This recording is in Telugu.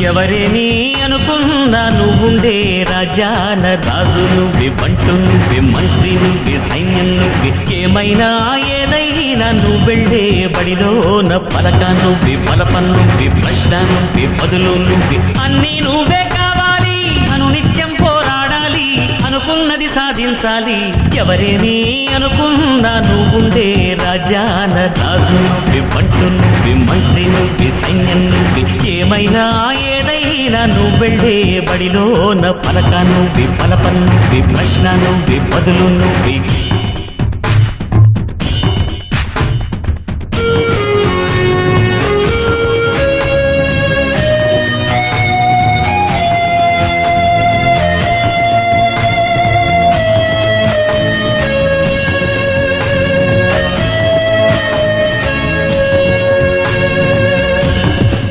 ఎవరేని అనుకున్నా నువ్వుండే రాజాన రాజు నువ్వే, బంటు నువ్వే, మంత్రి నువ్వే, సైన్యం నువ్వే, ఏమైనా ఏదైనా నువ్వెళ్ళే బడిలోన పలక నువ్వే, పలపం నువ్వే, ప్రశ్న నువ్వే, బదులు నువ్వే, అన్నీ నువ్వే కావాలి. అనునిత్యం పోరాడాలి, అనుకున్నది సాధించాలి. ఎవరేని అనుకున్నా నువ్వుండే రాజాన రాజు నువ్వే, బంటు నువ్వే, మంత్రి నువ్వే, సైన్యం నువ్వే, ఏమైనా ఏదైనా నువ్వెళ్ళే బడిలోన పలక నువ్వే, పలపం నువ్వే, ప్రశ్న నువ్వే, బదులు నువ్వే.